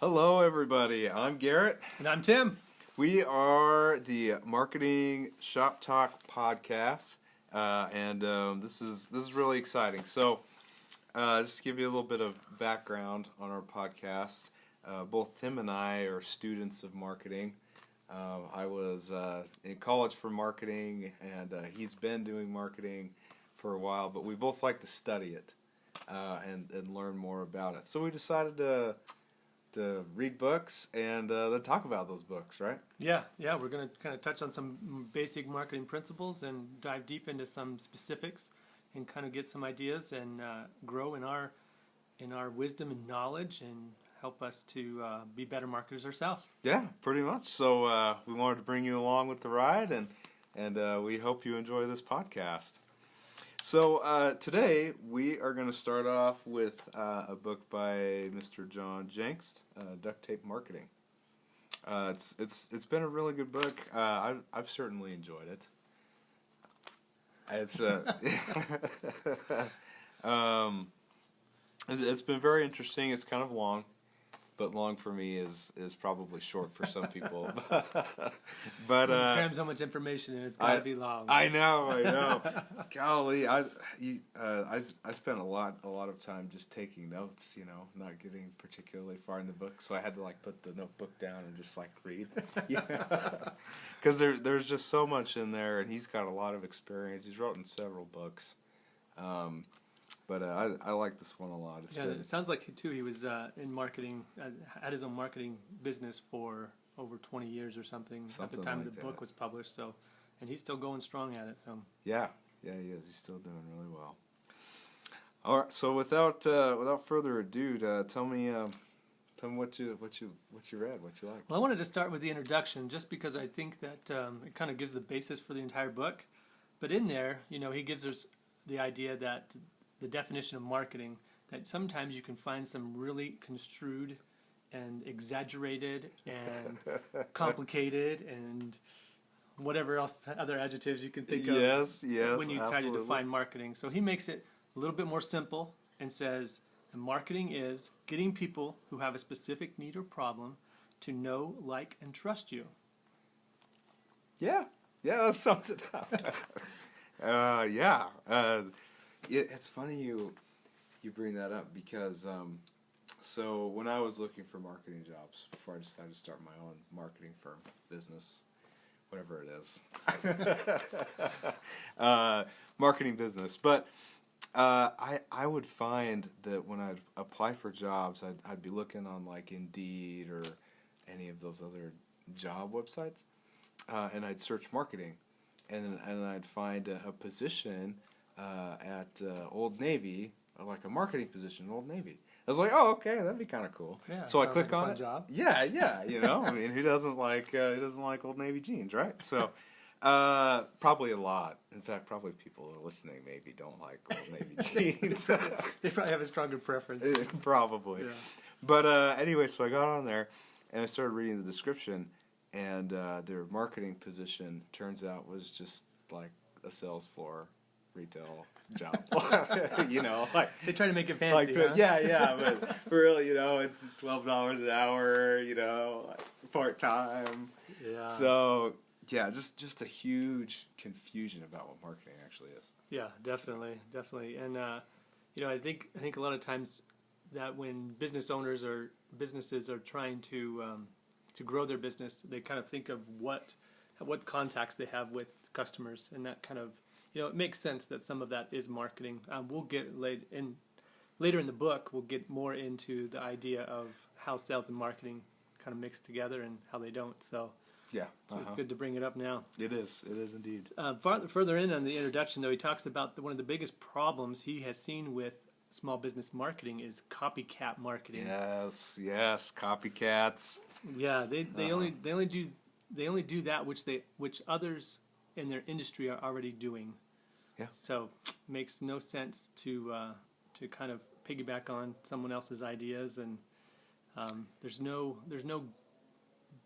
Hello, everybody. I'm Garrett. And I'm Tim. We are the Marketing Shop Talk podcast, and this is really exciting. So, just to give you a little bit of background on our podcast, both Tim and I are students of marketing. I was in college for marketing, and he's been doing marketing for a while. But we both like to study it and learn more about it. So we decided to read books and then talk about those books, right? Yeah, we're going to kind of touch on some basic marketing principles and dive deep into some specifics and kind of get some ideas and grow in our wisdom and knowledge and help us to be better marketers ourselves. Yeah, pretty much. So we wanted to bring you along with the ride, and we hope you enjoy this podcast. So today we are going to start off with a book by Mr. John Jenks, Duct Tape Marketing. It's been a really good book. I've certainly enjoyed it. It's been very interesting. It's kind of long. But long for me is probably short for some people. but cram so much information and it's got to be long. I know. Golly, I spent a lot of time just taking notes. Not getting particularly far in the book, so I had to put the notebook down and just read. Because there's just so much in there, and he's got a lot of experience. He's written several books. But I like this one a lot. It sounds like he was in marketing, had his own marketing business for over 20 years or something at the time the book was published. So, and he's still going strong at it. So yeah, he is. He's still doing really well. All right. So without further ado, tell me what you read, what you like. Well, I wanted to start with the introduction, just because I think that it kind of gives the basis for the entire book. But in there, he gives us the idea that the definition of marketing, that sometimes you can find some really construed and exaggerated and complicated and whatever else other adjectives you can think of yes, when you try to define marketing. So he makes it a little bit more simple and says, marketing is getting people who have a specific need or problem to know, like, and trust you. Yeah, that sums it up. It's funny you bring that up because so when I was looking for marketing jobs before I decided to start my own marketing firm, business, whatever it is, marketing business. But I would find that when I'd apply for jobs, I'd be looking on Indeed or any of those other job websites, and I'd search marketing, and I'd find a position at Old Navy, a marketing position at Old Navy. I was like, oh, okay, that'd be kind of cool. Yeah, so I click on it. Job. Yeah, I mean, who doesn't like Old Navy jeans, right? So probably a lot. In fact, probably people who are listening maybe don't like Old Navy jeans. They probably have a stronger preference. Probably. Yeah. But anyway, so I got on there and I started reading the description, and their marketing position turns out was just a sales floor retail job. They try to make it fancy. Huh? Yeah, but really, it's $12 an hour, part-time. Yeah. So, yeah, just a huge confusion about what marketing actually is. Yeah, definitely. And I think a lot of times that when business owners or businesses are trying to grow their business, they kind of think of what contacts they have with customers, and that kind of, it makes sense that some of that is marketing. We'll get later in the book, we'll get more into the idea of how sales and marketing kind of mix together and how they don't. So yeah, it's good to bring it up now. It is indeed. Further in on the introduction, though, he talks about one of the biggest problems he has seen with small business marketing is copycat marketing. Yes, copycats. Yeah, they only do that which others in their industry are already doing. Yeah. So makes no sense to kind of piggyback on someone else's ideas, and there's no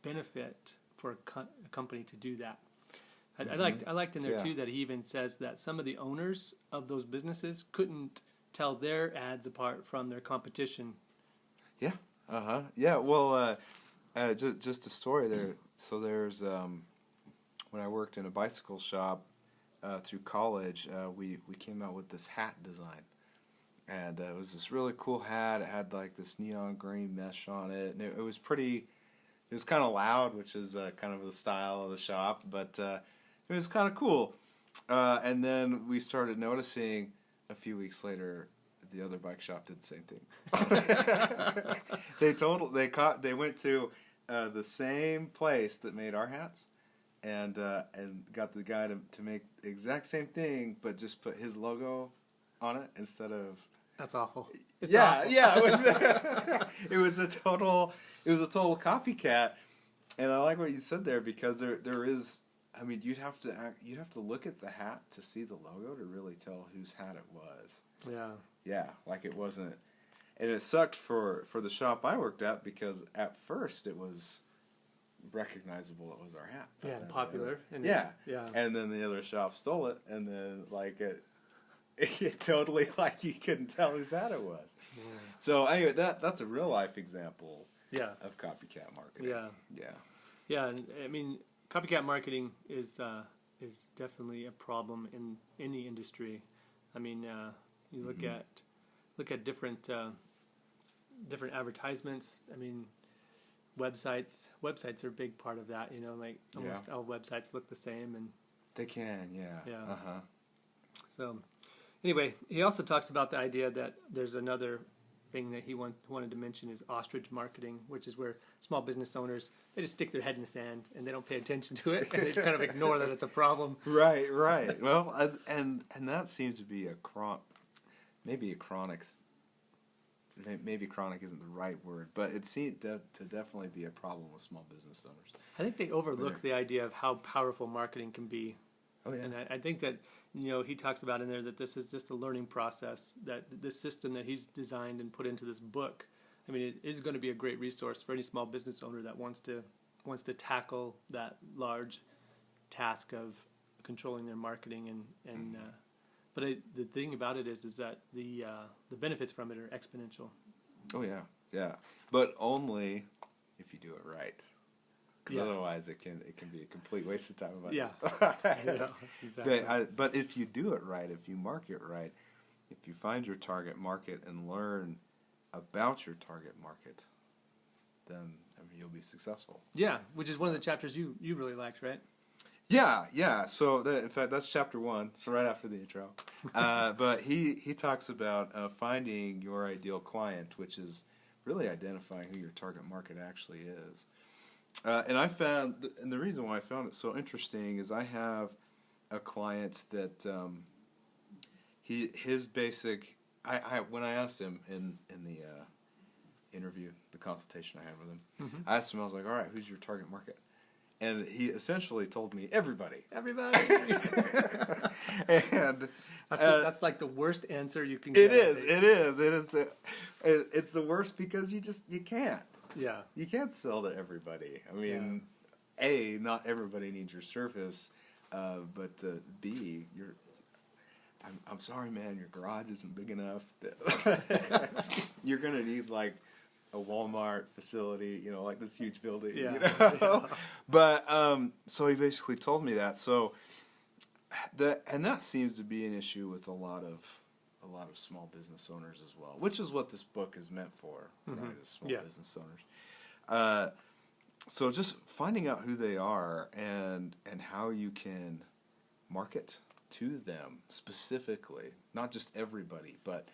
benefit for a company to do that. I liked in there too that he even says that some of the owners of those businesses couldn't tell their ads apart from their competition. Yeah. Yeah. Well, just a story there. So there's when I worked in a bicycle shop through college, we came out with this hat design, and it was this really cool hat. It had like this neon green mesh on it, and it was pretty. It was kind of loud, which is kind of the style of the shop, but it was kind of cool. And then we started noticing a few weeks later, the other bike shop did the same thing. They went to the same place that made our hats, and got the guy to make the exact same thing, but just put his logo on it instead of. That's awful. Yeah. It was a total copycat, and I like what you said there, because there is. I mean, you'd have to look at the hat to see the logo to really tell whose hat it was. Yeah. Yeah, like it wasn't, and it sucked for the shop I worked at, because at first it was recognizable it was our hat. Yeah, popular. And yeah. Yeah. And then the other shop stole it, and then like it totally, like, you couldn't tell whose hat it was. Yeah. So anyway, that's a real life example. Yeah. Of copycat marketing. Yeah. Yeah. Yeah, and I mean, copycat marketing is definitely a problem in any industry. I mean, you look at different advertisements. I mean, websites are a big part of that. You know, like almost all websites look the same, and they can. Yeah. Yeah. So, anyway, he also talks about the idea that there's another thing that he wanted to mention is ostrich marketing, which is where small business owners, they just stick their head in the sand and they don't pay attention to it, and they kind of ignore that it's a problem. Right. Well, and that seems to be maybe chronic isn't the right word, but it seemed to definitely be a problem with small business owners. I think they overlook the idea of how powerful marketing can be. Oh, yeah. And I think that, you know, he talks about in there that this is just a learning process, that this system that he's designed and put into this book, I mean, it is going to be a great resource for any small business owner that wants to tackle that large task of controlling their marketing. But the thing about it is that the benefits from it are exponential. Oh, yeah. But only if you do it right. Because otherwise it can be a complete waste of time. Yeah. Exactly. But if you do it right, if you market right, if you find your target market and learn about your target market, then you'll be successful. Yeah, which is one of the chapters you really liked, right? Yeah. So in fact, that's chapter 1. So right after the intro. But he talks about finding your ideal client, which is really identifying who your target market actually is. And the reason why I found it so interesting is I have a client that his basic. When I asked him in the interview, the consultation I had with him, I asked him, I was like, all right, who's your target market? And he essentially told me everybody. And that's like the worst answer you can get. It is. It's the worst because you can't. Yeah. You can't sell to everybody. I mean, A, not everybody needs your service, but B, I'm sorry, man, your garage isn't big enough. You're going to need like a Walmart facility, you know, like this huge building. Yeah. You know? But so he basically told me that. So that seems to be an issue with a lot of small business owners as well, which is what this book is meant for, right? Is small business owners. So just finding out who they are and how you can market to them specifically, not just everybody, but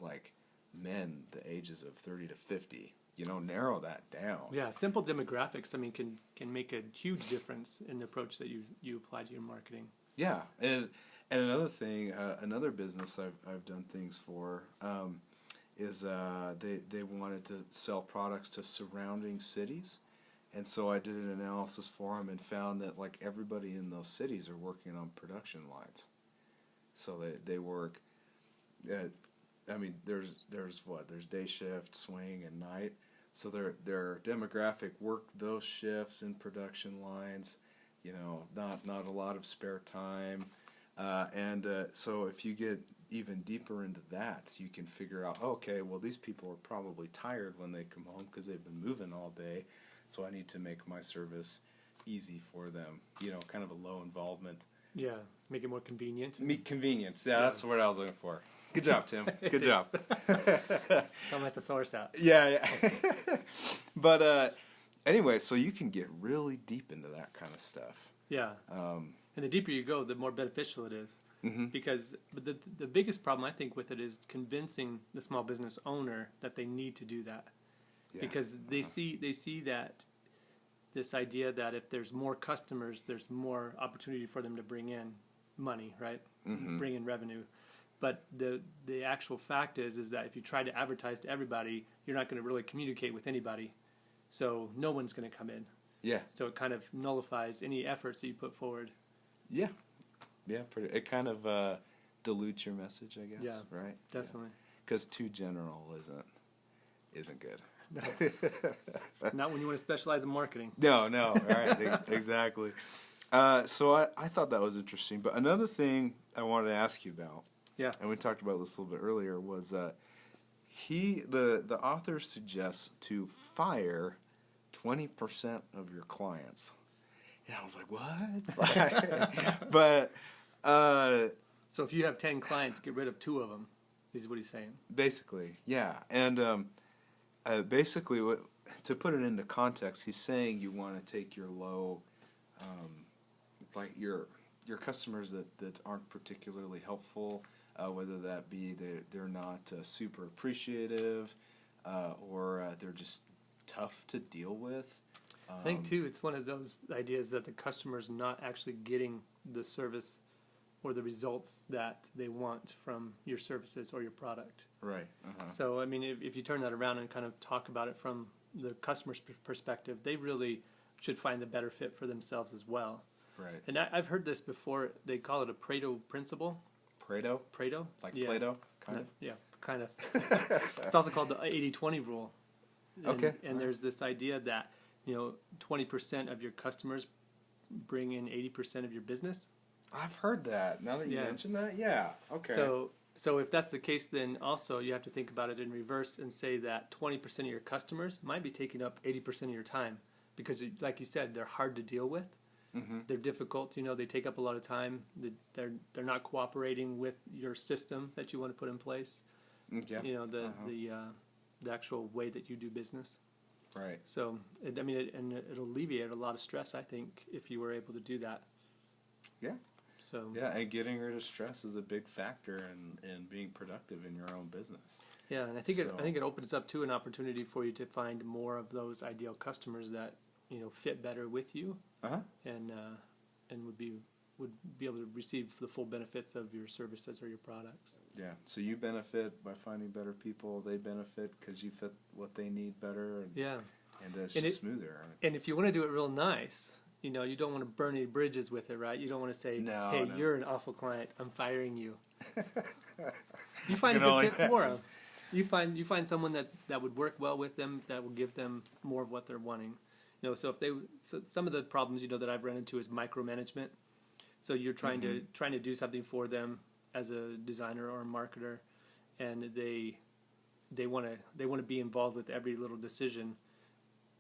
like men the ages of 30 to 50. You know, narrow that down. Yeah, simple demographics. I mean, can make a huge difference in the approach that you apply to your marketing. Yeah, and another thing, another business I've done things for is they wanted to sell products to surrounding cities, and so I did an analysis for them and found that like everybody in those cities are working on production lines, so they work. I mean, there's day shift, swing, and night. So their demographic work those shifts in production lines. You know, not a lot of spare time. And so if you get even deeper into that, so you can figure out, okay, well, these people are probably tired when they come home because they've been moving all day, so I need to make my service easy for them. Kind of a low involvement. Yeah, make it more convenient. Convenience. Yeah, that's the word I was looking for. Good job, Tim. Good job. I'm at the source out. Yeah. But anyway, so you can get really deep into that kind of stuff. Yeah. And the deeper you go, the more beneficial it is. Mm-hmm. Because the biggest problem I think with it is convincing the small business owner that they need to do that. Yeah. Because they see that this idea that if there's more customers, there's more opportunity for them to bring in money, right? Mm-hmm. Bring in revenue. But the actual fact is that if you try to advertise to everybody, you're not going to really communicate with anybody. So no one's going to come in. Yeah. So it kind of nullifies any efforts that you put forward. Yeah. Yeah, it kind of dilutes your message, I guess. Yeah, right. Definitely. Because too general isn't good. No. Not when you want to specialize in marketing. No, right, exactly. So I thought that was interesting. But another thing I wanted to ask you about, and we talked about this a little bit earlier, was the author suggests to fire 20% of your clients. And I was like, what? But so if you have 10 clients, get rid of 2 of them, is what he's saying. Basically, yeah. And basically, to put it into context, he's saying you want to take your low, like your customers that aren't particularly helpful, whether that be they're not super appreciative, or they're just tough to deal with. I think too, it's one of those ideas that the customer's not actually getting the service or the results that they want from your services or your product. Right. Uh-huh. So, I mean, if you turn that around and kind of talk about it from the customer's perspective, they really should find the better fit for themselves as well. Right. And I've heard this before. They call it a Pareto principle. Pareto? Like Play-Doh, kind of? Yeah, kind of. It's also called the 80-20 rule. And there's this idea that 20% of your customers bring in 80% of your business. I've heard that. Now that you mention that, yeah. Okay. So if that's the case, then also you have to think about it in reverse and say that 20% of your customers might be taking up 80% of your time because, like you said, they're hard to deal with. Mm-hmm. They're difficult. They take up a lot of time. They're not cooperating with your system that you want to put in place. Yeah. The actual way that you do business. Right. So, it'll alleviate a lot of stress, I think, if you were able to do that. Yeah. So. Yeah, and getting rid of stress is a big factor in being productive in your own business. Yeah, and I think it opens up to an opportunity for you to find more of those ideal customers that fit better with you, and would be able to receive the full benefits of your services or your products. Yeah, so you benefit by finding better people. They benefit because you fit what they need better. And it's just smoother. And if you want to do it real nice, you don't want to burn any bridges with it, right? You don't want to say, "Hey, you're an awful client. I'm firing you." You find a good fit for them. You find someone that would work well with them, that will give them more of what they're wanting. So some of the problems that I've run into is micromanagement. So you're trying to do something for them as a designer or a marketer, and they want to be involved with every little decision,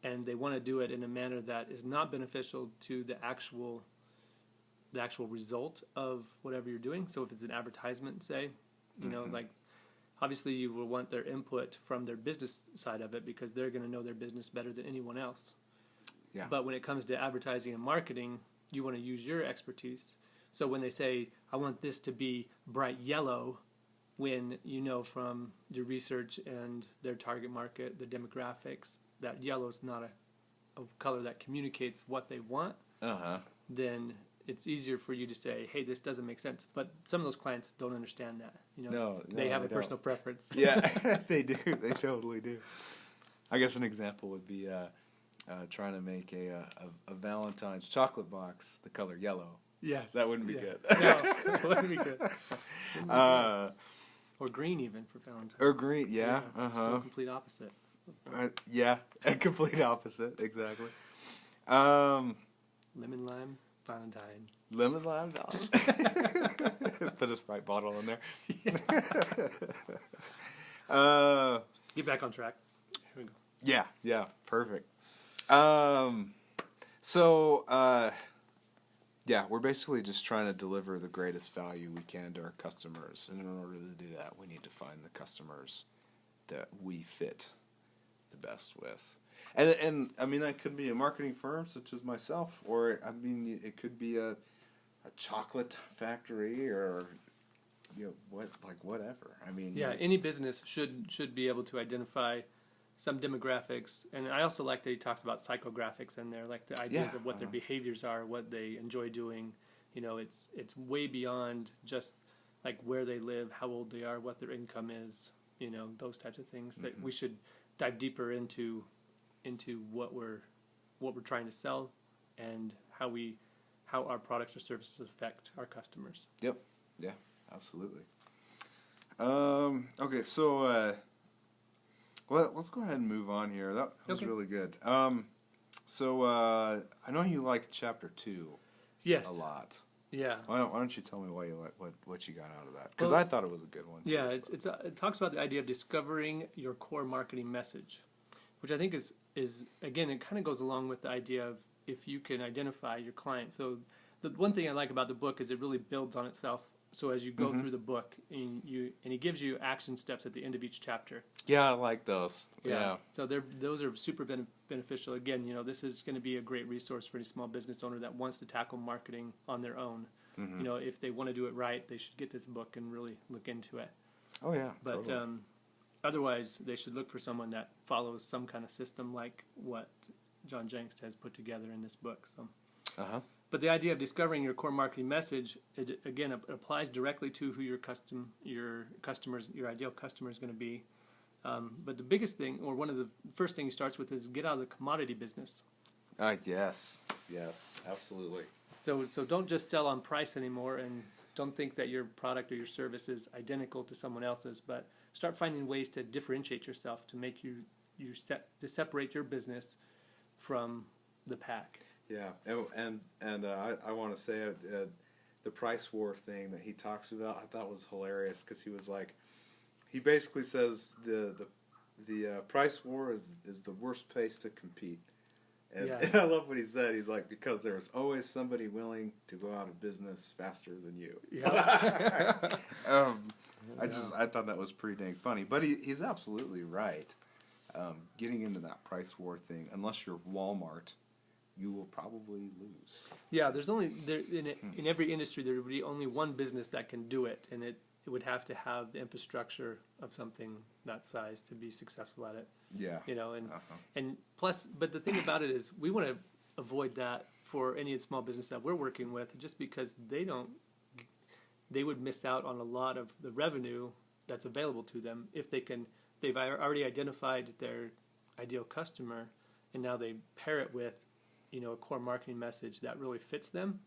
and they want to do it in a manner that is not beneficial to the actual result of whatever you're doing. So if it's an advertisement, say, like obviously you will want their input from their business side of it because they're going to know their business better than anyone else. Yeah. But when it comes to advertising and marketing, you want to use your expertise. So when they say, I want this to be bright yellow, when from your research and their target market, the demographics, that yellow's not a color that communicates what they want, then it's easier for you to say, hey, this doesn't make sense. But some of those clients don't understand that. They have a personal preference. Yeah, they do. They totally do. I guess an example would be trying to make a Valentine's chocolate box the color yellow. Yes. That wouldn't be good. No, it wouldn't be good. Or green even for Valentine's. Or green, yeah. Complete opposite. Yeah, a complete opposite, exactly. Lemon lime. Valentine. Lemon lime Valentine. Put a Sprite bottle in there. Get back on track. Here we go. Yeah, perfect. Yeah, we're basically just trying to deliver the greatest value we can to our customers. And in order to do that, we need to find the customers that we fit the best with. And I mean, that could be a marketing firm such as myself, or I mean, it could be a chocolate factory, or whatever. I mean, yeah, any business should be able to identify some demographics, and I also like that he talks about psychographics in there, like the ideas of what their behaviors are, what they enjoy doing. It's way beyond just like where they live, how old they are, what their income is. Those types of things that we should dive deeper into what we're trying to sell and how our products or services affect our customers. Yep. Yeah. Absolutely. Okay. So. Well, let's go ahead and move on here. That was really good. So I know you liked chapter 2 a lot. Yeah. Why don't you tell me why you what you got out of that? Because I thought it was a good one. Yeah, it talks about the idea of discovering your core marketing message, which I think is again, it kind of goes along with the idea of if you can identify your client. So the one thing I like about the book is it really builds on itself. So as you go through the book, and he gives you action steps at the end of each chapter. Yeah, I like those. Yeah. So those are super beneficial. Again, this is going to be a great resource for any small business owner that wants to tackle marketing on their own. If they want to do it right, they should get this book and really look into it. Oh yeah. But totally. Otherwise, they should look for someone that follows some kind of system like what John Jenks has put together in this book. So. But the idea of discovering your core marketing message, it applies directly to who your ideal customer is going to be. But the biggest thing, or one of the first things he starts with, is get out of the commodity business. Yes, absolutely. So don't just sell on price anymore, and don't think that your product or your service is identical to someone else's. But start finding ways to differentiate yourself to make to separate your business from the pack. Yeah, and I want to say the price war thing that he talks about, I thought was hilarious, because he was like, he basically says the price war is the worst place to compete, and I love what he said. He's like, because there's always somebody willing to go out of business faster than you. Yeah. I thought that was pretty dang funny, but he's absolutely right. Getting into that price war thing, unless you're Walmart, you will probably lose. Yeah, there's only in every industry there would be only one business that can do it, and it would have to have the infrastructure of something that size to be successful at it. Yeah. And plus, but the thing about it is, we want to avoid that for any small business that we're working with, just because they would miss out on a lot of the revenue that's available to them if they've already identified their ideal customer, and now they pair it with a core marketing message that really fits them.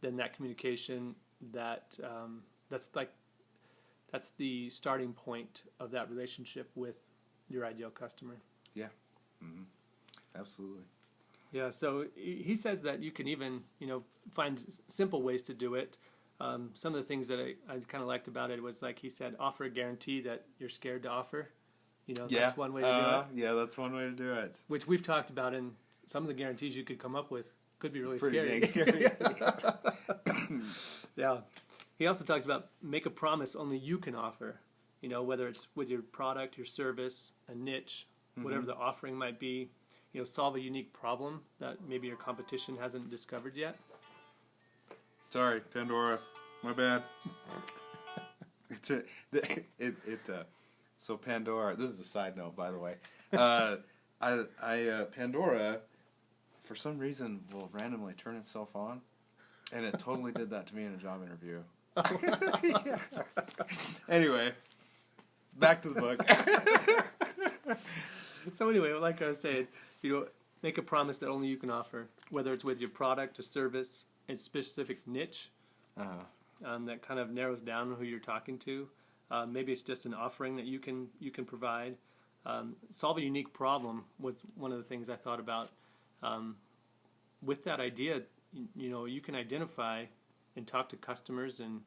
Then that communication, that's the starting point of that relationship with your ideal customer. Yeah. Absolutely. Yeah, so he says that you can even find simple ways to do it. Some of the things that I kind of liked about it was, like he said, offer a guarantee that you're scared to offer. That's one way to do it. Yeah, that's one way to do it. Which we've talked about, in some of the guarantees you could come up with could be really pretty scary. Yeah. He also talks about make a promise only you can offer. Whether it's with your product, your service, a niche, whatever the offering might be. Solve a unique problem that maybe your competition hasn't discovered yet. Sorry, Pandora. My bad. So Pandora, this is a side note, by the way. Pandora, for some reason, will randomly turn itself on, and it totally did that to me in a job interview. Anyway, back to the book. So anyway, like I was saying, make a promise that only you can offer, whether it's with your product, a service, a specific niche that kind of narrows down who you're talking to. Maybe it's just an offering that you can provide. Solve a unique problem was one of the things I thought about. With that idea, you can identify and talk to customers and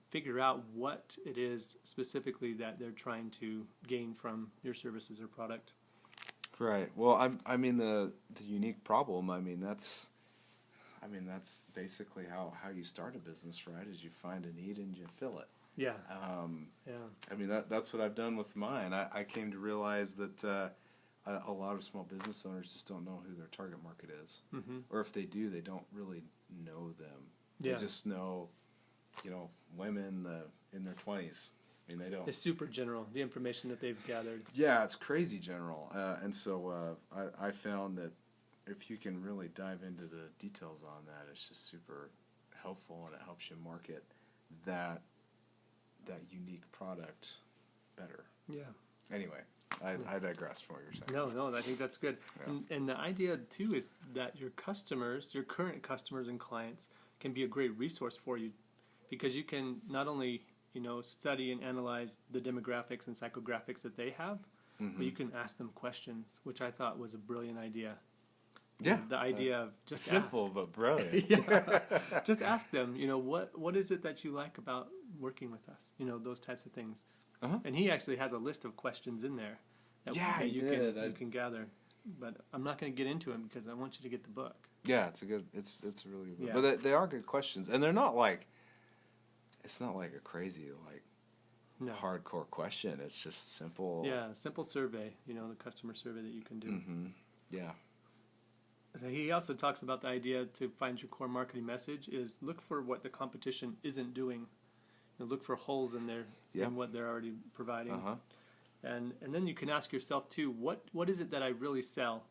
figure out what it is specifically that they're trying to gain from your services or product. Right. Well, I mean the unique problem. That's basically how you start a business, right? Is you find a need and you fill it. Yeah. Yeah. That's what I've done with mine. I came to realize that a lot of small business owners just don't know who their target market is, or if they do, they don't really know them. Yeah. They just know, women in their 20s. They don't. It's super general, the information that they've gathered. Yeah, it's crazy general. And so I found that if you can really dive into the details on that, it's just super helpful, and it helps you market that unique product better. Yeah. Anyway, I digress from what you're saying. No, I think that's good. Yeah. And the idea, too, is that your current customers and clients can be a great resource for you, because you can not only study and analyze the demographics and psychographics that they have, but you can ask them questions, which I thought was a brilliant idea. Yeah. The idea of just simple ask. but brilliant. Yeah. Just ask them, what is it that you like about working with us? Those types of things. Uh-huh. And he actually has a list of questions in there that you can gather. But I'm not going to get into them because I want you to get the book. Yeah, it's a really good book. Yeah. But they are good questions, and they're not it's not like a crazy hardcore question. It's just simple. Yeah, simple survey, the customer survey that you can do. Mm-hmm. Yeah. So he also talks about the idea to find your core marketing message is look for what the competition isn't doing. Look for holes in there in what they're already providing. Uh-huh. And then you can ask yourself too, what is it that I really sell?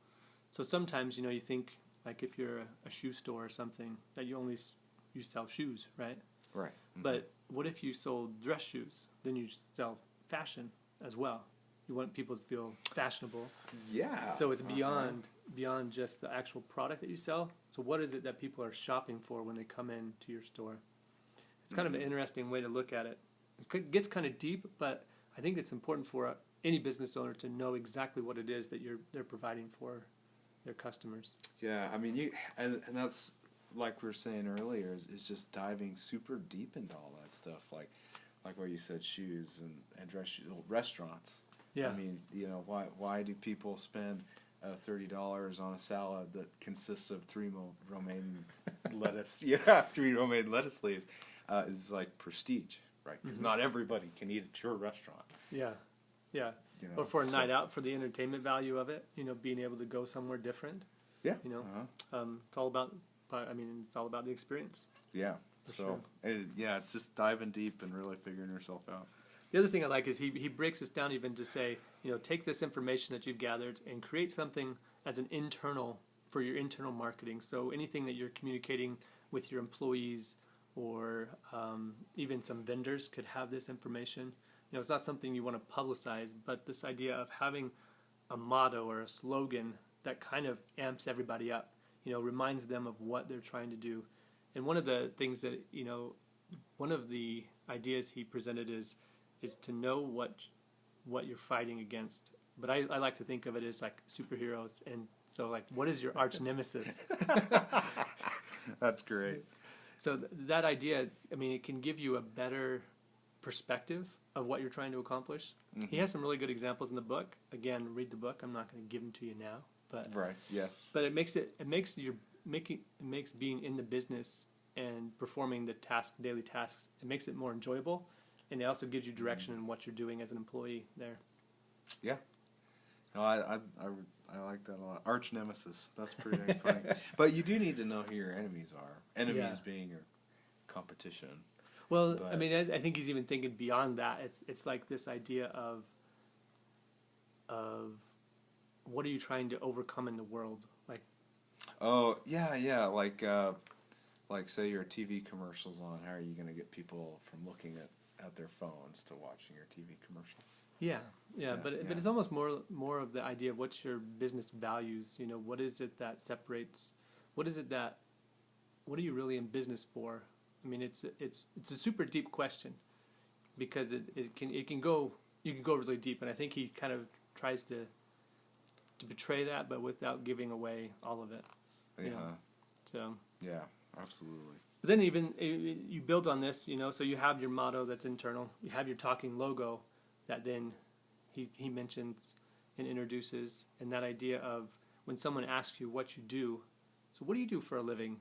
So sometimes, you think, like if you're a shoe store or something, that you sell shoes, right? Right. Mm-hmm. But what if you sold dress shoes? Then you sell fashion as well. You want people to feel fashionable. Yeah. So it's beyond just the actual product that you sell. So what is it that people are shopping for when they come into your store? It's kind of an interesting way to look at it. It gets kind of deep, but I think it's important for any business owner to know exactly what it is that they're providing for their customers. Yeah, and that's like we were saying earlier is just diving super deep into all that stuff, like where you said shoes and dress shoes, restaurants. Yeah. Why do people spend $30 on a salad that consists of three romaine lettuce? Yeah, 3 romaine lettuce leaves. It's like prestige, right? Because not everybody can eat at your restaurant. Yeah, yeah. Or for a night out, for the entertainment value of it, being able to go somewhere different. Yeah. It's all about. It's all about the experience. Yeah. Sure. It's just diving deep and really figuring yourself out. The other thing I like is he breaks this down even to say, take this information that you've gathered and create something as an internal for your internal marketing. So anything that you're communicating with your employees or even some vendors could have this information. It's not something you want to publicize, but this idea of having a motto or a slogan that kind of amps everybody up, reminds them of what they're trying to do. And one of the things that, one of the ideas he presented is to know what you're fighting against. But I like to think of it as like superheroes. And so what is your arch nemesis? That's great. So that idea, it can give you a better perspective of what you're trying to accomplish. Mm-hmm. He has some really good examples in the book. Again, read the book. I'm not going to give them to you now, but right, yes. But it makes being in the business and performing the daily tasks. It makes it more enjoyable, and it also gives you direction in what you're doing as an employee there. Yeah. No, I like that a lot. Arch nemesis. That's pretty dang funny. But you do need to know who your enemies are. Enemies being your competition. Well, I think he's even thinking beyond that. It's like this idea of what are you trying to overcome in the world? Like say your TV commercials on. How are you going to get people from looking at their phones to watching your TV commercial? But it's almost more of the idea of what's your business values. What is it that separates? What are you really in business for? It's a super deep question because you can go really deep, and I think he kind of tries to portray that, but without giving away all of it. So Yeah, absolutely. but then even you build on this, so you have your motto that's internal. You have your talking logo that then he mentions and introduces, and that idea of when someone asks you what you do. So what do you do for a living?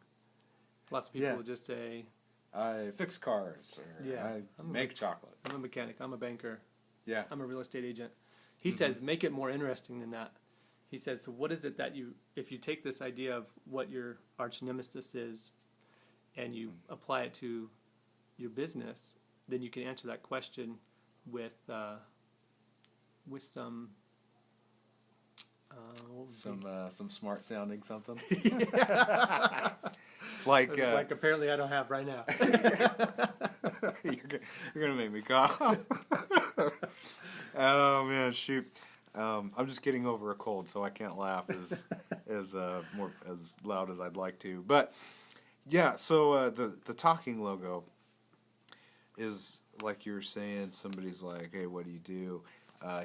Lots of people will just say, I fix cars, or I make chocolate. I'm a mechanic. I'm a banker. Yeah. I'm a real estate agent. He says, make it more interesting than that. He says, so what is it that if you take this idea of what your arch nemesis is and you apply it to your business, then you can answer that question with some some smart sounding something. like apparently I don't have right now. You're gonna make me cough. Oh man, shoot. I'm just getting over a cold, so I can't laugh as loud as I'd like to. But yeah, so the talking logo is like you're saying. Somebody's like, "Hey, what do you do?"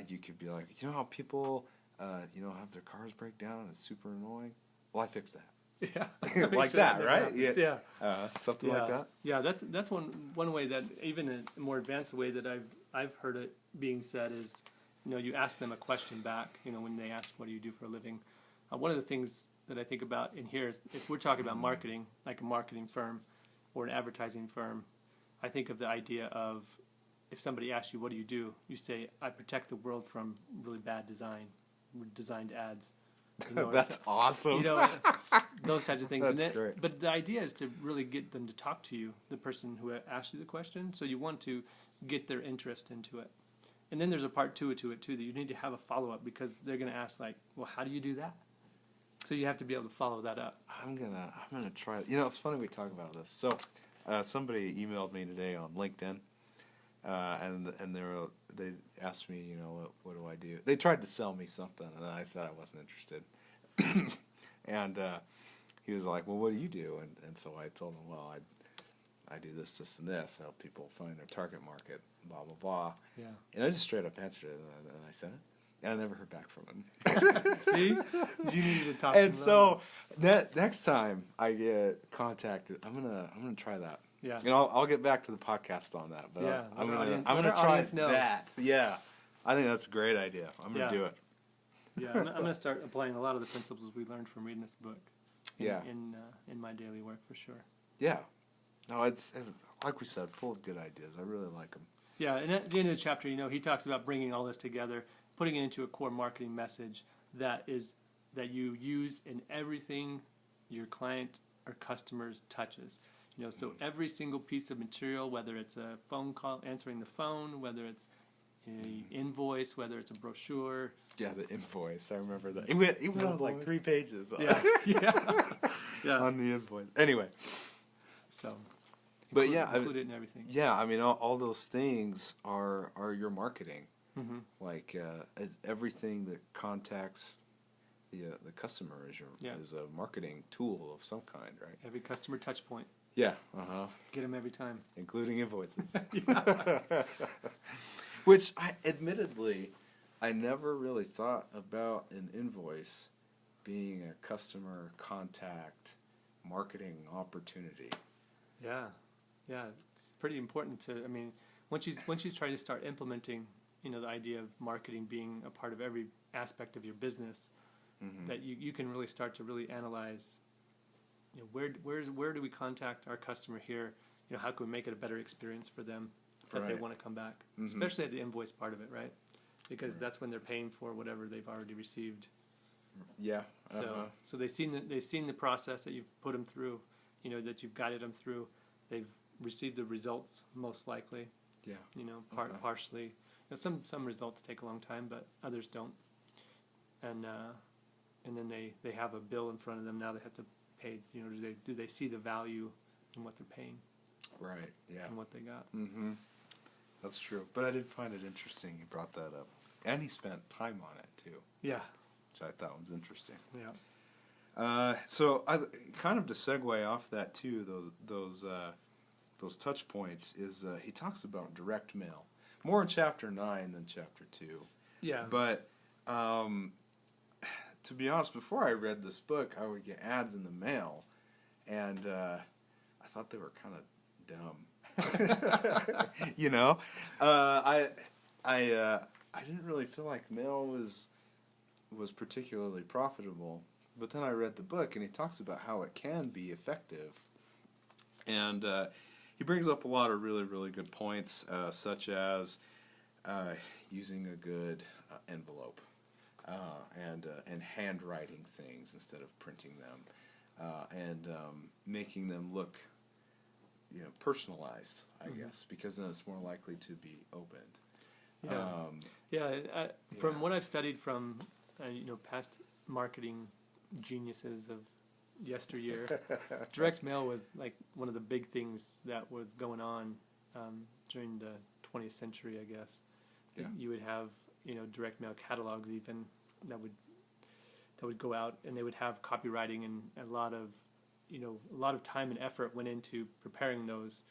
You could be like, "You know how people, have their cars break down and it's super annoying? Well, I fix that." Yeah, like that, right? Happens. Yeah. Something like that. Yeah, that's one way that even a more advanced way that I've heard it being said is, you ask them a question back. When they ask, "What do you do for a living?" One of the things that I think about in here is if we're talking about marketing, like a marketing firm or an advertising firm, I think of the idea of if somebody asks you, "What do you do?" You say, "I protect the world from really bad designed ads." That's awesome. Those types of things. That's great. But the idea is to really get them to talk to you, the person who asked you the question. So you want to get their interest into it. And then there's a part to it too, that you need to have a follow-up because they're going to ask like, well, how do you do that? So you have to be able to follow that up. I'm gonna try. It's funny we talk about this. So somebody emailed me today on LinkedIn, and they asked me, what do I do? They tried to sell me something, and I said I wasn't interested. And he was like, "Well, what do you do?" And so I told him, "Well, I do this, this, and this. Help people find their target market, blah blah blah." Yeah. And I just straight up answered it, and I sent it. And I never heard back from him. See? You needed to talk. And so next time I get contacted, I'm gonna try that. Yeah. I'll get back to the podcast on that. But Yeah. I'm gonna try that. Yeah. I think that's a great idea. I'm gonna do it. Yeah. I'm gonna start applying a lot of the principles we learned from reading this book. Yeah. In my daily work for sure. Yeah. No, it's like we said, full of good ideas. I really like them. Yeah, and at the end of the chapter, he talks about bringing all this together, putting it into a core marketing message that you use in everything your client or customers touches. So every single piece of material, whether it's a phone call, answering the phone, whether it's an invoice, whether it's a brochure. Yeah, the invoice. I remember that. It went on like 3 pages. Yeah. On the invoice. Anyway. So. But include it in everything. Yeah, I mean, all those things are your marketing. Mm-hmm. Like everything that contacts the customer is a marketing tool of some kind, right? Every customer touch point. Yeah. Get them every time, including invoices. Which I never really thought about an invoice being a customer contact marketing opportunity. Yeah, it's pretty important to. I mean, once you try to start implementing, the idea of marketing being a part of every aspect of your business, that you can really start to really analyze. Where do we contact our customer here? How can we make it a better experience for them that they want to come back, especially at the invoice part of it, right? Because that's when they're paying for whatever they've already received. Yeah. So they've seen the process that you've put them through, that you've guided them through. They've received the results most likely. Yeah. Partially. Some results take a long time, but others don't. And then they have a bill in front of them. Now they have to pay. Do they see the value in what they're paying? Right. Yeah. And what they got. Mm-hmm. That's true. But I did find it interesting you brought that up, and he spent time on it too. Yeah. Which I thought was interesting. Yeah. So I kind of to segue off that too, those touch points is he talks about direct mail more in chapter 9 than chapter 2. Yeah. But to be honest, before I read this book, I would get ads in the mail, and I thought they were kind of dumb. You know, I didn't really feel like mail was particularly profitable. But then I read the book, and he talks about how it can be effective, and he brings up a lot of really, really good points, such as using a good envelope and handwriting things instead of printing them, and making them look, personalized, I guess, because then it's more likely to be opened. From what I've studied from past marketing geniuses of yesteryear, direct mail was like one of the big things that was going on during the 20th century, I guess. Yeah. You would have direct mail catalogs even that would go out, and they would have copywriting, and a lot of time and effort went into preparing those.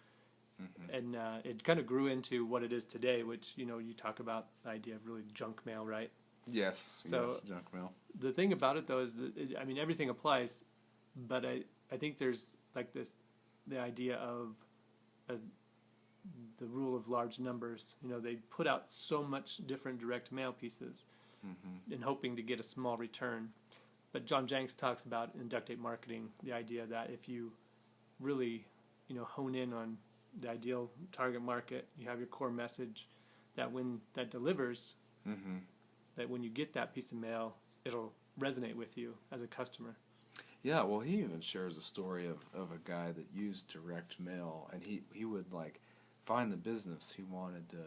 Mm-hmm. And it kind of grew into what it is today, which you talk about the idea of really junk mail, right? Yes. So yes, junk mail. The thing about it though is that everything applies, but I think there's like the idea of the rule of large numbers. They put out so much different direct mail pieces, in hoping to get a small return. But John Jenks talks about in Duct marketing the idea that if you really hone in on the ideal target market, you have your core message, that when that delivers, that when you get that piece of mail, it'll resonate with you as a customer. Yeah, well, he even shares a story of a guy that used direct mail, and he would like find the business he wanted to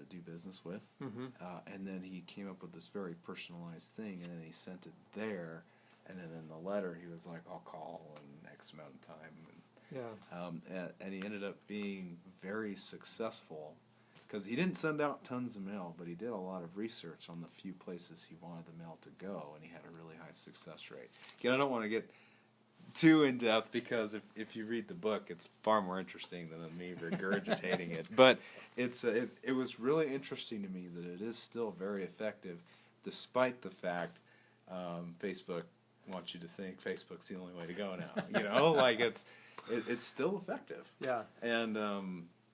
do business with, and then he came up with this very personalized thing, and then he sent it there, and then in the letter he was like, I'll call in X amount of time, and he ended up being very successful. Because he didn't send out tons of mail, but he did a lot of research on the few places he wanted the mail to go, and he had a really high success rate. Again, I don't want to get too in-depth, because if you read the book, it's far more interesting than me regurgitating it. But it was really interesting to me that it is still very effective, despite the fact Facebook wants you to think Facebook's the only way to go now. Like it's still effective. Yeah. And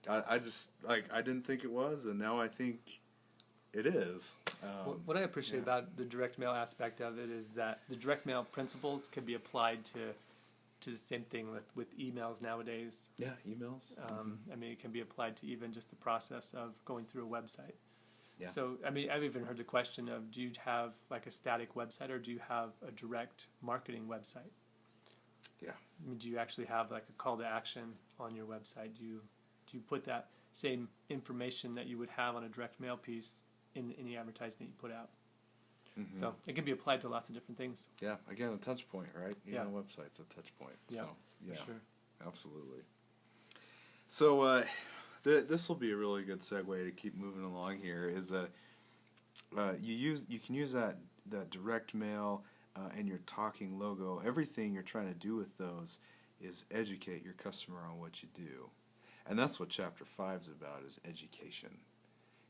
I just I didn't think it was, and now I think it is. What I appreciate about the direct mail aspect of it is that the direct mail principles can be applied to the same thing with emails nowadays. Yeah, emails. It can be applied to even just the process of going through a website. Yeah. So I've even heard the question of, do you have like a static website, or do you have a direct marketing website? Yeah. Do you actually have like a call to action on your website? Do you put that same information that you would have on a direct mail piece in any advertising that you put out? So it can be applied to lots of different things. Yeah, again, a touch point, right? Yeah. Website's a touch point. Yeah, so, yeah, for sure. Absolutely. So this will be a really good segue to keep moving along here, is that you can use that direct mail and your talking logo. Everything you're trying to do with those is educate your customer on what you do. And that's what Chapter 5 is about, is education.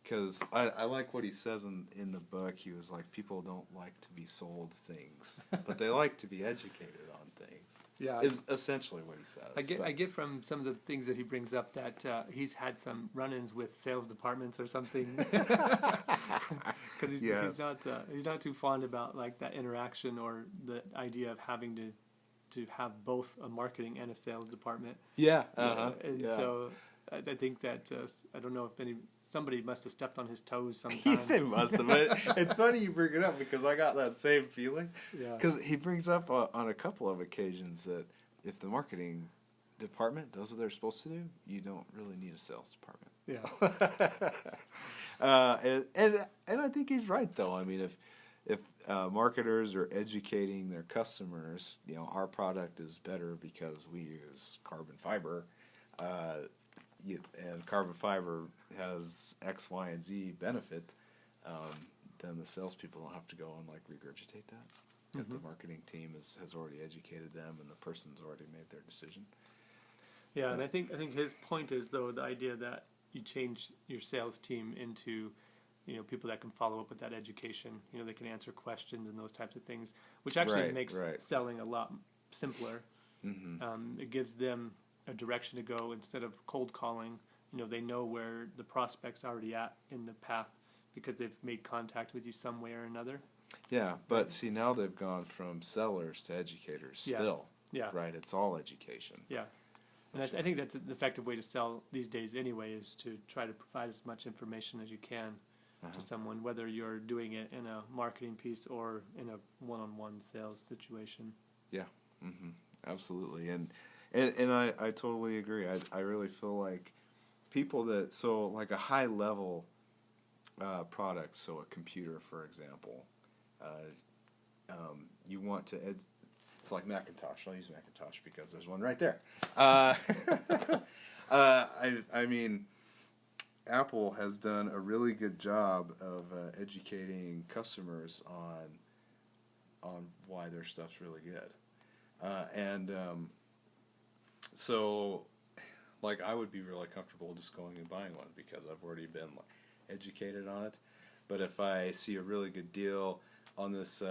Because I like what he says in the book. He was like, people don't like to be sold things, but they like to be educated on things. Yeah, is essentially what he says. I get from some of the things that he brings up that he's had some run-ins with sales departments or something, because he's not too fond about like that interaction, or the idea of having to have both a marketing and a sales department. Yeah. So I think that I don't know if somebody must have stepped on his toes sometime. They must have. But it's funny you bring it up, because I got that same feeling. Yeah. Because he brings up on a couple of occasions that if the marketing department does what they're supposed to do, you don't really need a sales department. Yeah. And I think he's right, though. I mean, if marketers are educating their customers, our product is better because we use carbon fiber. And carbon fiber has X, Y, and Z benefit, then the salespeople don't have to go and like regurgitate that. If the marketing team has already educated them, and the person's already made their decision. Yeah, and I think his point is, though, the idea that you change your sales team into people that can follow up with that education. They can answer questions and those types of things, which actually makes selling a lot simpler. It gives them a direction to go instead of cold calling. They know where the prospect's already at in the path because they've made contact with you some way or another. Yeah, but see, now they've gone from sellers to educators still. Yeah. Right, it's all education. Yeah. And I think that's an effective way to sell these days anyway, is to try to provide as much information as you can to someone, whether you're doing it in a marketing piece or in a one-on-one sales situation. Yeah, absolutely. And I totally agree. I really feel like people that, so like a high-level product, so a computer, for example, you want to, it's like Macintosh. I'll use Macintosh because there's one right there. I mean, Apple has done a really good job of educating customers on why their stuff's really good. So, like, I would be really comfortable just going and buying one because I've already been educated on it. But if I see a really good deal on this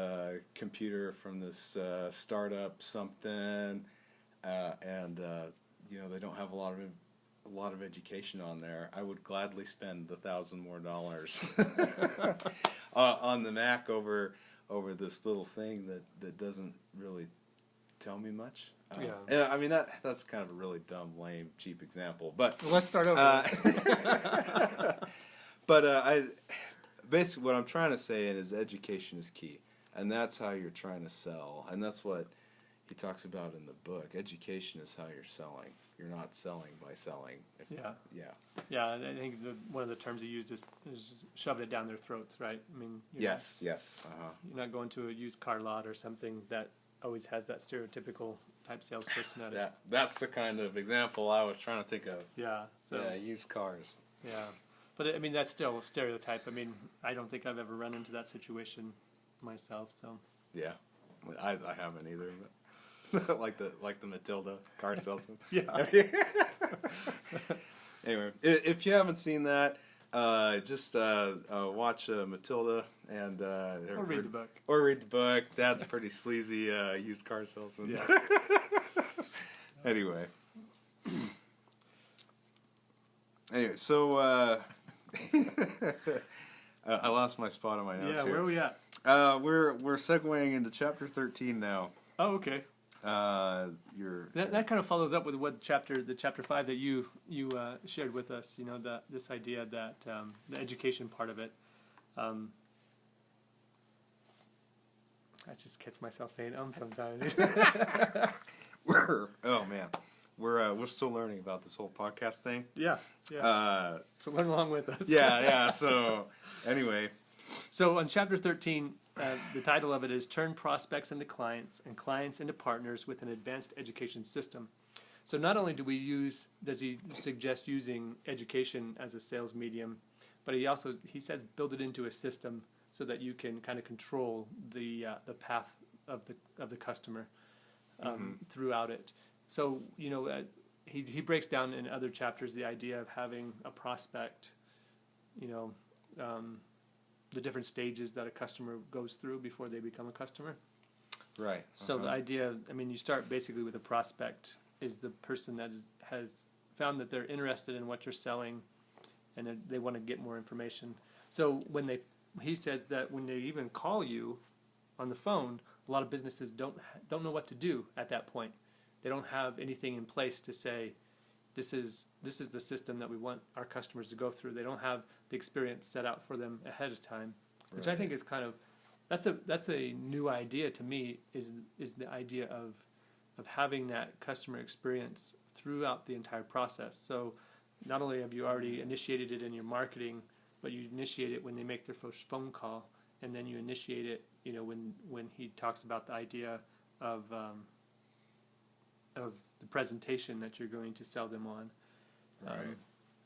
computer from this startup something, and they don't have a lot of education on there, I would gladly spend $1,000 more on the Mac over this little thing that doesn't really tell me much. And I mean that's kind of a really dumb, lame, cheap example. But let's start over. But basically what I'm trying to say is education is key, and that's how you're trying to sell, and that's what he talks about in the book. Education is how you're selling. You're not selling by selling. Yeah. I think one of the terms he used is shoving it down their throats, right? I mean, yes. You're not going to a used car lot or something that always has that stereotypical type salesperson at it. That's the kind of example I was trying to think of. Used cars. Yeah, but I mean that's still a stereotype. I mean, I don't think I've ever run into that situation myself. So yeah, I haven't either. But like the Matilda car salesman. Yeah. Anyway, if you haven't seen that, just watch Matilda and or read the book. Or read the book. Dad's a pretty sleazy used car salesman. Yeah. Anyway, so I lost my spot on my notes here. Where are we at? We're segueing into chapter 13 now. Oh, okay. That kind of follows up with the chapter 5 that you shared with us. This idea that the education part of it. I just catch myself saying sometimes. We're still learning about this whole podcast thing. Yeah. So learn along with us. Yeah. So anyway, so on chapter 13. The title of it is Turn Prospects into Clients and Clients into Partners with an Advanced Education System. So not only does he suggest using education as a sales medium, but he says build it into a system so that you can kind of control the path of the customer throughout it. So he breaks down in other chapters the idea of having a prospect, the different stages that a customer goes through before they become a customer. Right. So the idea, you start basically with a prospect is the person that has found that they're interested in what you're selling and they want to get more information. So he says that when they even call you on the phone, a lot of businesses don't know what to do at that point. They don't have anything in place to say, this is the system that we want our customers to go through. They don't have the experience set out for them ahead of time, which I think is kind of that's a new idea to me. Is the idea of having that customer experience throughout the entire process. So not only have you already initiated it in your marketing, but you initiate it when they make their first phone call, and then you initiate it. When he talks about the idea of the presentation that you're going to sell them on,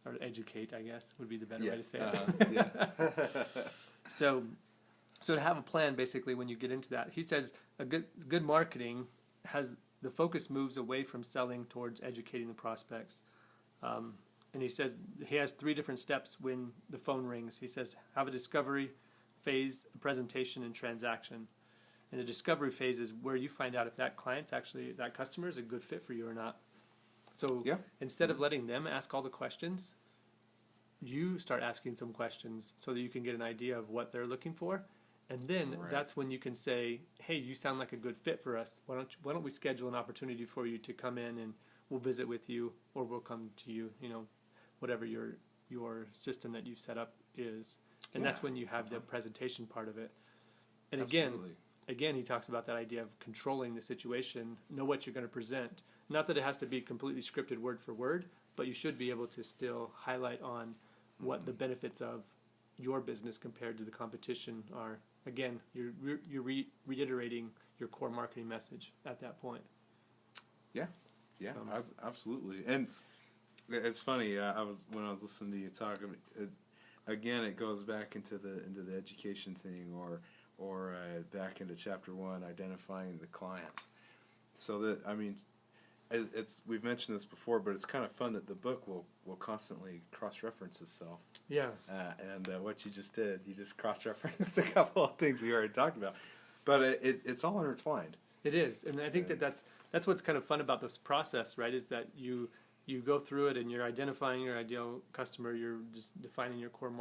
or educate, I guess, would be the better way to say it. So to have a plan, basically, when you get into that, he says a good marketing has the focus moves away from selling towards educating the prospects. And he says he has 3 different steps when the phone rings. He says have a discovery phase, a presentation, and transaction. And the discovery phase is where you find out if that customer is a good fit for you or not. So instead of letting them ask all the questions, you start asking some questions so that you can get an idea of what they're looking for. And then that's when you can say, hey, you sound like a good fit for us. Why don't we schedule an opportunity for you to come in and we'll visit with you, or we'll come to you, whatever your system that you've set up is. And that's when you have the presentation part of it. And again, he talks about that idea of controlling the situation, know what you're going to present. Not that it has to be completely scripted word for word, but you should be able to still highlight on what the benefits of your business compared to the competition are. Again, you're reiterating your core marketing message at that point. Yeah, absolutely. And it's funny. When I was listening to you talk, again, it goes back into the education thing, or back into chapter 1, identifying the clients. So that we've mentioned this before, but it's kind of fun that the book will constantly cross-reference itself. Yeah. And what you just did, you just cross-referenced a couple of things we already talked about, but it's all intertwined. It is, and I think that's what's kind of fun about this process, right? Is that you go through it and you're identifying your ideal customer, you're just defining your core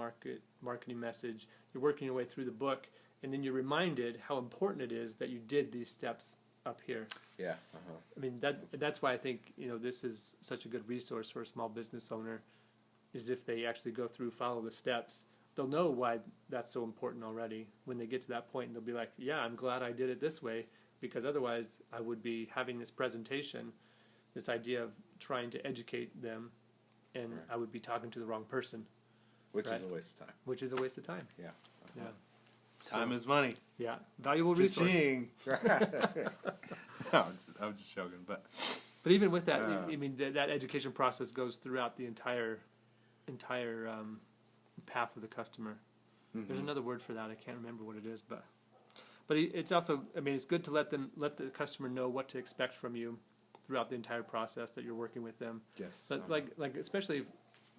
marketing message, you're working your way through the book, and then you're reminded how important it is that you did these steps up here. Yeah. I mean, that's why I think this is such a good resource for a small business owner, is if they actually go through, follow the steps, they'll know why that's so important already. When they get to that point, they'll be like, yeah, I'm glad I did it this way, because otherwise I would be having this presentation, this idea of trying to educate them, and I would be talking to the wrong person. Which is a waste of time. Which is a waste of time. Yeah. Yeah. Time is money. Yeah, valuable resource. No, I'm just joking, but even with that, I mean that education process goes throughout the entire path of the customer. Mm-hmm. There's another word for that. I can't remember what it is, but it's also, I mean, it's good to let the customer know what to expect from you throughout the entire process that you're working with them. Yes. But like especially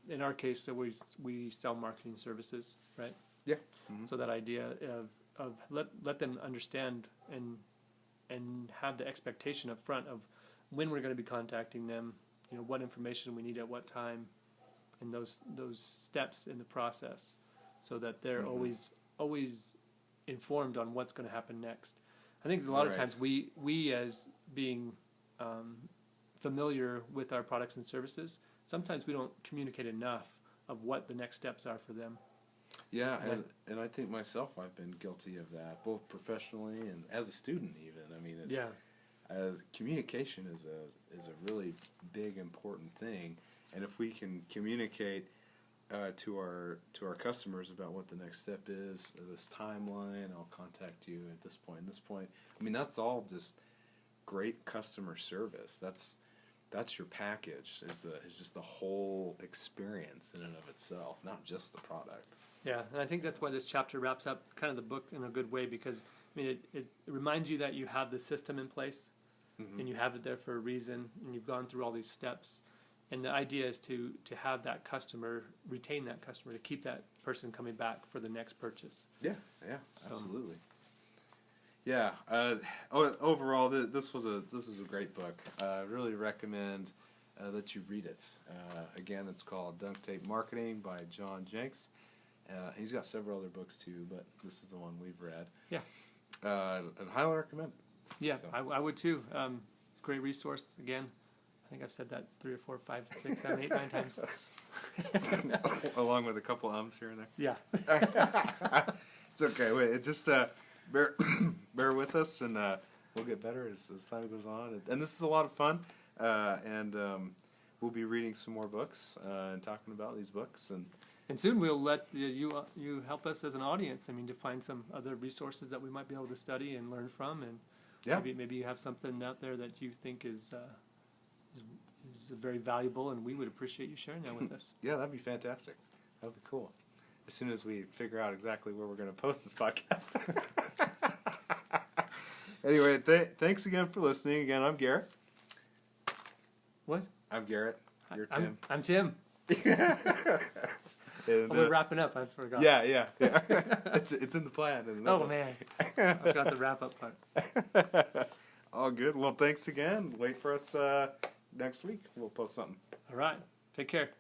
in our case, that we sell marketing services, right? Yeah. Mm-hmm. So that idea of let them understand and have the expectation up front of when we're going to be contacting them, what information we need at what time, and those steps in the process, so that they're always informed on what's going to happen next. I think a lot of times we as being familiar with our products and services, sometimes we don't communicate enough of what the next steps are for them. Yeah, and I think myself, I've been guilty of that, both professionally and as a student even. I mean, as communication is a really big, important thing, and if we can communicate to our customers about what the next step is, this timeline, I'll contact you at this point, I mean, that's all just great customer service. That's your package. Is just the whole experience in and of itself, not just the product. Yeah, and I think that's why this chapter wraps up kind of the book in a good way, because I mean it reminds you that you have the system in place, and you have it there for a reason, and you've gone through all these steps, and the idea is to have that customer, retain that customer, to keep that person coming back for the next purchase. Yeah, absolutely. Yeah. Overall, this was a great book. I really recommend that you read it. Again, it's called Duct Tape Marketing by John Jenks. He's got several other books too, but this is the one we've read. Yeah. And highly recommend it. Yeah, so. I would too. It's a great resource. Again, I think I've said that 3 or 4, 5, 6, 7, 8, 9 times. Along with a couple ums here and there. Yeah. It's okay. Wait, it just bear with us, and we'll get better as time goes on. And this is a lot of fun. And we'll be reading some more books and talking about these books. And soon we'll let you help us as an audience. I mean, to find some other resources that we might be able to study and learn from, and maybe you have something out there that you think is very valuable, and we would appreciate you sharing that with us. Yeah, that'd be fantastic. That'd be cool. As soon as we figure out exactly where we're going to post this podcast. Anyway, thanks again for listening. Again, I'm Garrett. What? I'm Garrett. You're Tim. I'm Tim. And, we're wrapping up. I forgot. yeah. it's in the plan. Isn't it? Oh man, I forgot the wrap up part. All good. Well, thanks again. Wait for us next week. We'll post something. All right. Take care.